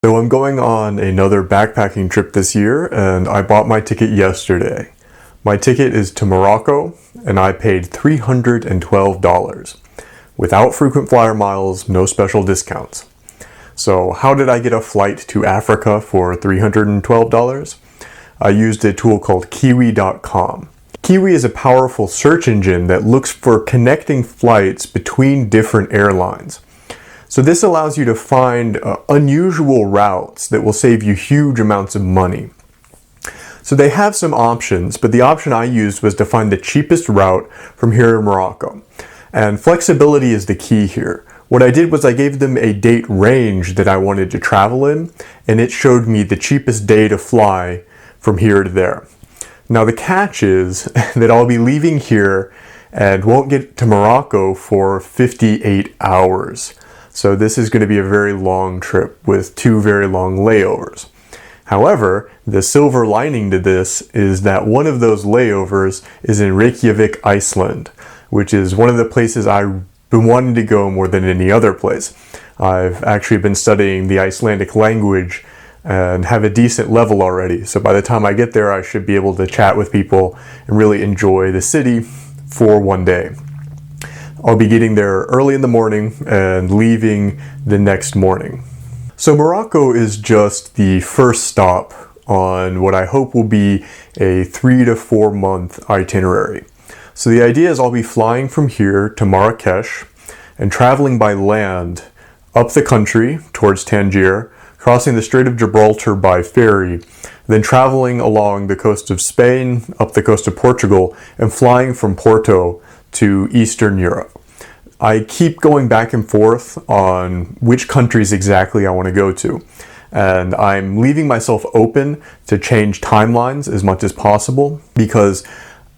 So I'm going on another backpacking trip this year, and I bought my ticket yesterday. My ticket is to Morocco, and I paid $312. Without frequent flyer miles, no special discounts. So how did I get a flight to Africa for $312? I used a tool called Kiwi.com. Kiwi is a powerful search engine that looks for connecting flights between different airlines. So this allows you to find unusual routes that will save you huge amounts of money. So they have some options, but the option I used was to find the cheapest route from here in Morocco. And flexibility is the key here. What I did was I gave them a date range that I wanted to travel in, and it showed me the cheapest day to fly from here to there. Now the catch is that I'll be leaving here and won't get to Morocco for 58 hours. So this is going to be a very long trip with 2 very long layovers. However, the silver lining to this is that one of those layovers is in Reykjavik, Iceland, which is one of the places I've been wanting to go more than any other place. I've actually been studying the Icelandic language and have a decent level already. So by the time I get there, I should be able to chat with people and really enjoy the city for one day. I'll be getting there early in the morning and leaving the next morning. So Morocco is just the first stop on what I hope will be a 3 to 4 month itinerary. So the idea is I'll be flying from here to Marrakesh and traveling by land up the country towards Tangier, crossing the Strait of Gibraltar by ferry, then traveling along the coast of Spain, up the coast of Portugal, and flying from Porto to Eastern Europe. I keep going back and forth on which countries exactly I want to go to, and I'm leaving myself open to change timelines as much as possible because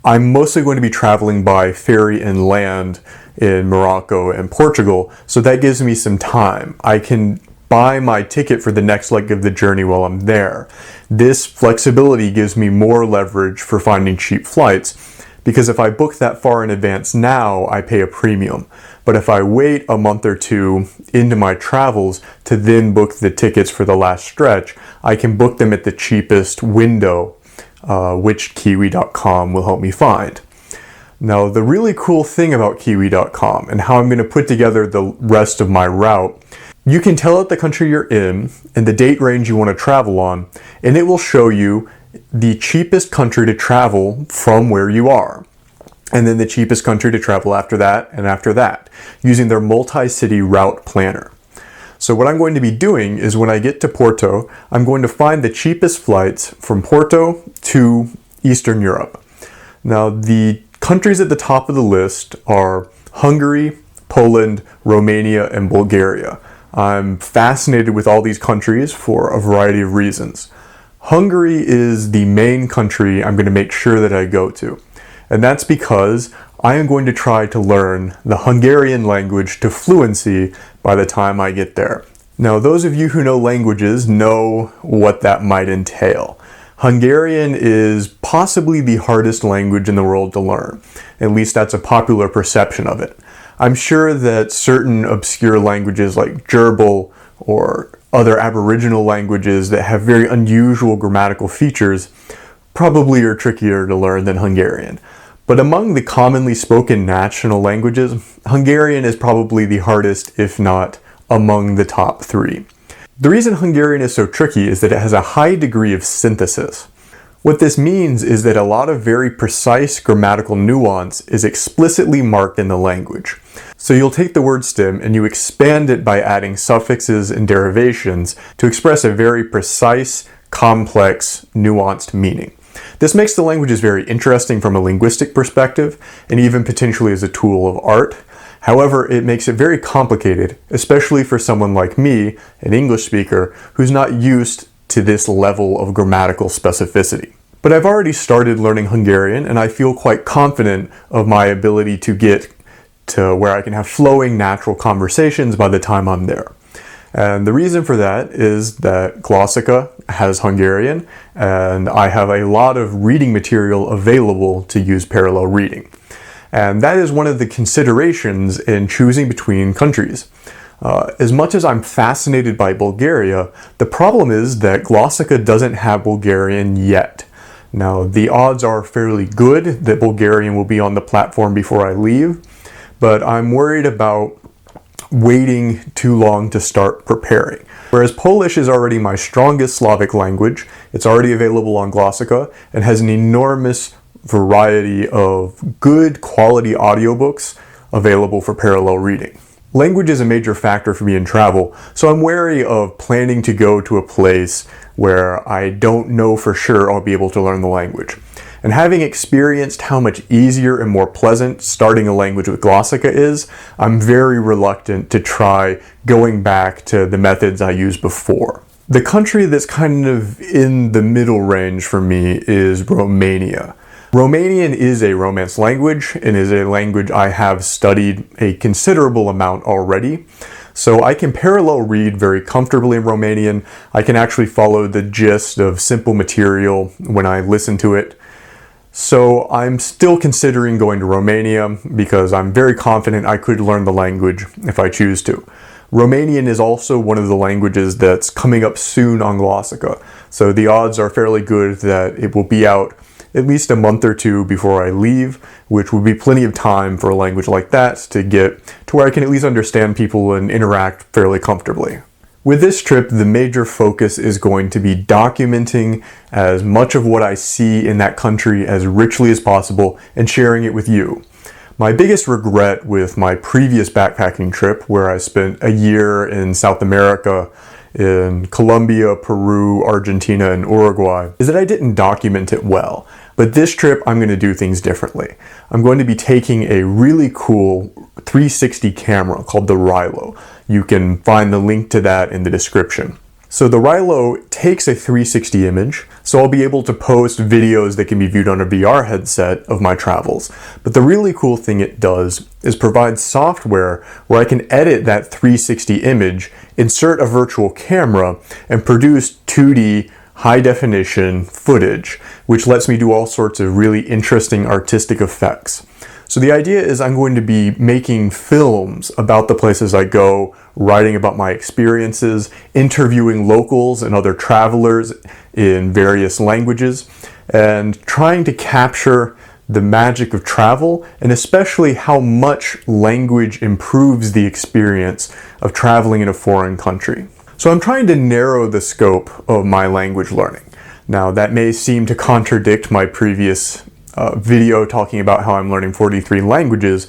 I'm mostly going to be traveling by ferry and land in Morocco and Portugal, so that gives me some time. I can buy my ticket for the next leg of the journey while I'm there. This flexibility gives me more leverage for finding cheap flights, because if I book that far in advance now, I pay a premium. But if I wait a month or two into my travels to then book the tickets for the last stretch, I can book them at the cheapest window, which Kiwi.com will help me find. Now, the really cool thing about Kiwi.com and how I'm going to put together the rest of my route, you can tell it the country you're in and the date range you want to travel on, and it will show you the cheapest country to travel from where you are, and then the cheapest country to travel after that and after that, using their multi-city route planner. So what I'm going to be doing is when I get to Porto, I'm going to find the cheapest flights from Porto to Eastern Europe. Now, the countries at the top of the list are Hungary, Poland, Romania, and Bulgaria. I'm fascinated with all these countries for a variety of reasons. Hungary is the main country I'm going to make sure that I go to. And that's because I am going to try to learn the Hungarian language to fluency by the time I get there. Now, those of you who know languages know what that might entail. Hungarian is possibly the hardest language in the world to learn. At least that's a popular perception of it. I'm sure that certain obscure languages like Gerbil or other Aboriginal languages that have very unusual grammatical features probably are trickier to learn than Hungarian. But among the commonly spoken national languages, Hungarian is probably the hardest, if not among the top 3. The reason Hungarian is so tricky is that it has a high degree of synthesis. What this means is that a lot of very precise grammatical nuance is explicitly marked in the language. So you'll take the word stem and you expand it by adding suffixes and derivations to express a very precise, complex, nuanced meaning. This makes the languages very interesting from a linguistic perspective and even potentially as a tool of art. However, it makes it very complicated, especially for someone like me, an English speaker, who's not used to this level of grammatical specificity. But I've already started learning Hungarian and I feel quite confident of my ability to get to where I can have flowing, natural conversations by the time I'm there. And the reason for that is that Glossika has Hungarian and I have a lot of reading material available to use parallel reading. And that is one of the considerations in choosing between countries. As much as I'm fascinated by Bulgaria, the problem is that Glossika doesn't have Bulgarian yet. Now, the odds are fairly good that Bulgarian will be on the platform before I leave, but I'm worried about waiting too long to start preparing. Whereas Polish is already my strongest Slavic language, it's already available on Glossika and has an enormous variety of good quality audiobooks available for parallel reading. Language is a major factor for me in travel, so I'm wary of planning to go to a place where I don't know for sure I'll be able to learn the language. And having experienced how much easier and more pleasant starting a language with Glossika is, I'm very reluctant to try going back to the methods I used before. The country that's kind of in the middle range for me is Romania. Romanian is a Romance language and is a language I have studied a considerable amount already. So I can parallel read very comfortably in Romanian. I can actually follow the gist of simple material when I listen to it. So I'm still considering going to Romania because I'm very confident I could learn the language if I choose to. Romanian is also one of the languages that's coming up soon on Glossika. So the odds are fairly good that it will be out at least a month or two before I leave, which would be plenty of time for a language like that to get to where I can at least understand people and interact fairly comfortably. With this trip, the major focus is going to be documenting as much of what I see in that country as richly as possible and sharing it with you. My biggest regret with my previous backpacking trip, where I spent a year in South America, in Colombia, Peru, Argentina, and Uruguay, is that I didn't document it well. But this trip, I'm going to do things differently. I'm going to be taking a really cool 360 camera called the Rylo. You can find the link to that in the description. So the Rylo takes a 360 image, so I'll be able to post videos that can be viewed on a VR headset of my travels. But the really cool thing it does is provide software where I can edit that 360 image, insert a virtual camera, and produce 2D high definition footage, which lets me do all sorts of really interesting artistic effects. So the idea is I'm going to be making films about the places I go, writing about my experiences, interviewing locals and other travelers in various languages, and trying to capture the magic of travel, and especially how much language improves the experience of traveling in a foreign country. So I'm trying to narrow the scope of my language learning. Now, that may seem to contradict my previous video talking about how I'm learning 43 languages,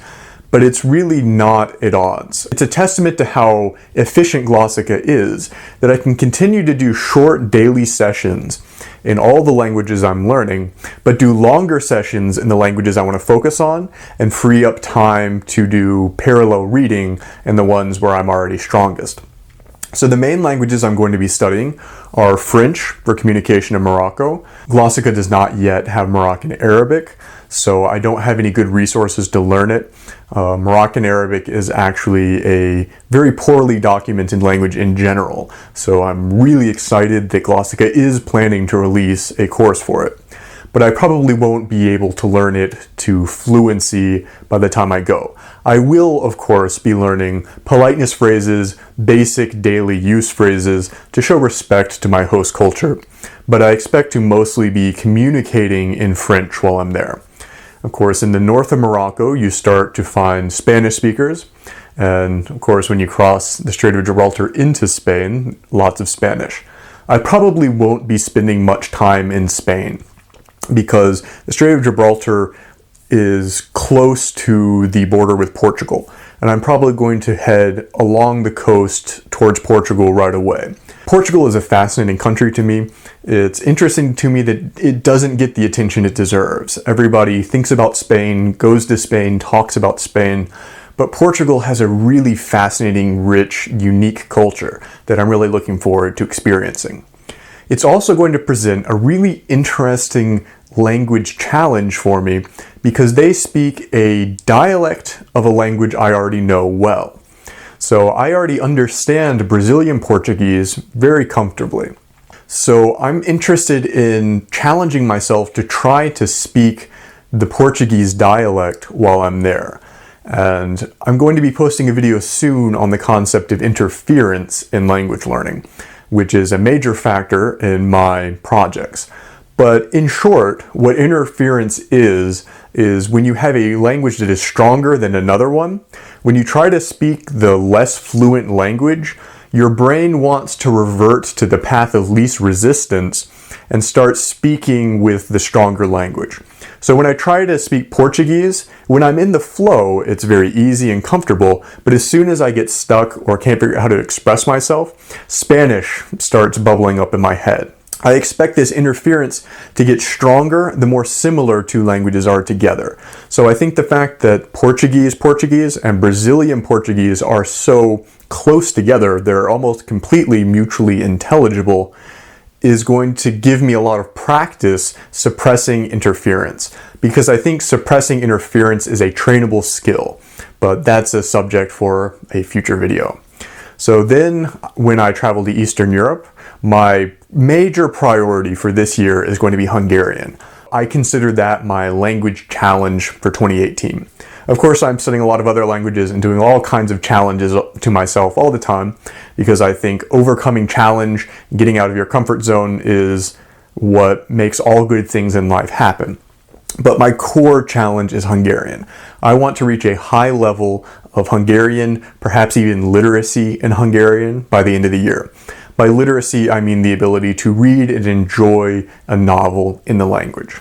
but it's really not at odds. It's a testament to how efficient Glossika is that I can continue to do short daily sessions in all the languages I'm learning, but do longer sessions in the languages I want to focus on and free up time to do parallel reading in the ones where I'm already strongest. So the main languages I'm going to be studying are French for communication in Morocco. Glossika does not yet have Moroccan Arabic, so I don't have any good resources to learn it. Moroccan Arabic is actually a very poorly documented language in general, so I'm really excited that Glossika is planning to release a course for it. But I probably won't be able to learn it to fluency by the time I go. I will, of course, be learning politeness phrases, basic daily use phrases to show respect to my host culture, but I expect to mostly be communicating in French while I'm there. Of course, in the north of Morocco, you start to find Spanish speakers, and of course, when you cross the Strait of Gibraltar into Spain, lots of Spanish. I probably won't be spending much time in Spain, because the Strait of Gibraltar is close to the border with Portugal, and I'm probably going to head along the coast towards Portugal right away. Portugal is a fascinating country to me. It's interesting to me that it doesn't get the attention it deserves. Everybody thinks about Spain, goes to Spain, talks about Spain, but Portugal has a really fascinating, rich, unique culture that I'm really looking forward to experiencing. It's also going to present a really interesting language challenge for me because they speak a dialect of a language I already know well. So I already understand Brazilian Portuguese very comfortably. So I'm interested in challenging myself to try to speak the Portuguese dialect while I'm there. And I'm going to be posting a video soon on the concept of interference in language learning, which is a major factor in my projects. But in short, what interference is when you have a language that is stronger than another one. When you try to speak the less fluent language, your brain wants to revert to the path of least resistance and start speaking with the stronger language. So when I try to speak Portuguese, when I'm in the flow, it's very easy and comfortable, but as soon as I get stuck or can't figure out how to express myself, Spanish starts bubbling up in my head. I expect this interference to get stronger the more similar two languages are together. So I think the fact that Portuguese and Brazilian Portuguese are so close together, they're almost completely mutually intelligible, is going to give me a lot of practice suppressing interference, because I think suppressing interference is a trainable skill, but that's a subject for a future video. So then when I travel to Eastern Europe, my major priority for this year is going to be Hungarian. I consider that my language challenge for 2018. Of course, I'm studying a lot of other languages and doing all kinds of challenges to myself all the time, because I think overcoming challenge, getting out of your comfort zone is what makes all good things in life happen. But my core challenge is Hungarian. I want to reach a high level of Hungarian, perhaps even literacy in Hungarian by the end of the year. By literacy, I mean the ability to read and enjoy a novel in the language.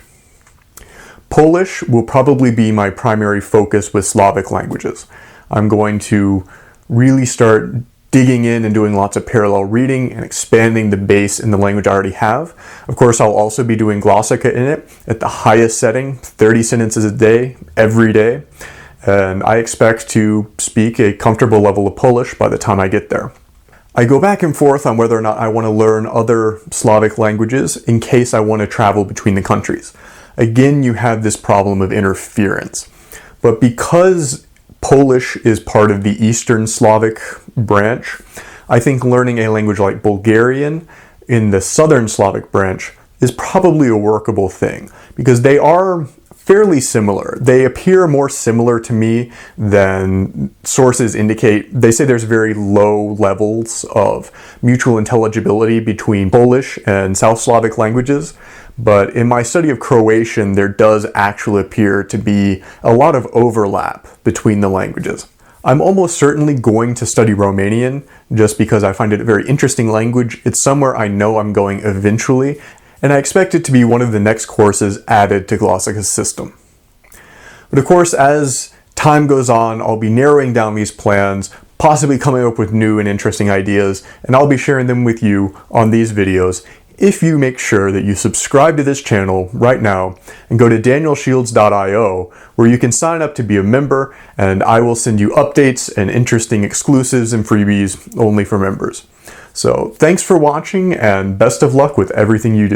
Polish will probably be my primary focus with Slavic languages. I'm going to really start digging in and doing lots of parallel reading and expanding the base in the language I already have. Of course, I'll also be doing Glossika in it at the highest setting, 30 sentences a day, every day. And I expect to speak a comfortable level of Polish by the time I get there. I go back and forth on whether or not I want to learn other Slavic languages in case I want to travel between the countries. Again, you have this problem of interference. But because Polish is part of the Eastern Slavic branch, I think learning a language like Bulgarian in the Southern Slavic branch is probably a workable thing, because they are fairly similar. They appear more similar to me than sources indicate. They say there's very low levels of mutual intelligibility between Polish and South Slavic languages, but in my study of Croatian, there does actually appear to be a lot of overlap between the languages. I'm almost certainly going to study Romanian just because I find it a very interesting language. It's somewhere I know I'm going eventually, and I expect it to be one of the next courses added to Glossika's system. But of course, as time goes on, I'll be narrowing down these plans, possibly coming up with new and interesting ideas, and I'll be sharing them with you on these videos if you make sure that you subscribe to this channel right now and go to danielshields.io, where you can sign up to be a member, and I will send you updates and interesting exclusives and freebies only for members. So thanks for watching, and best of luck with everything you do.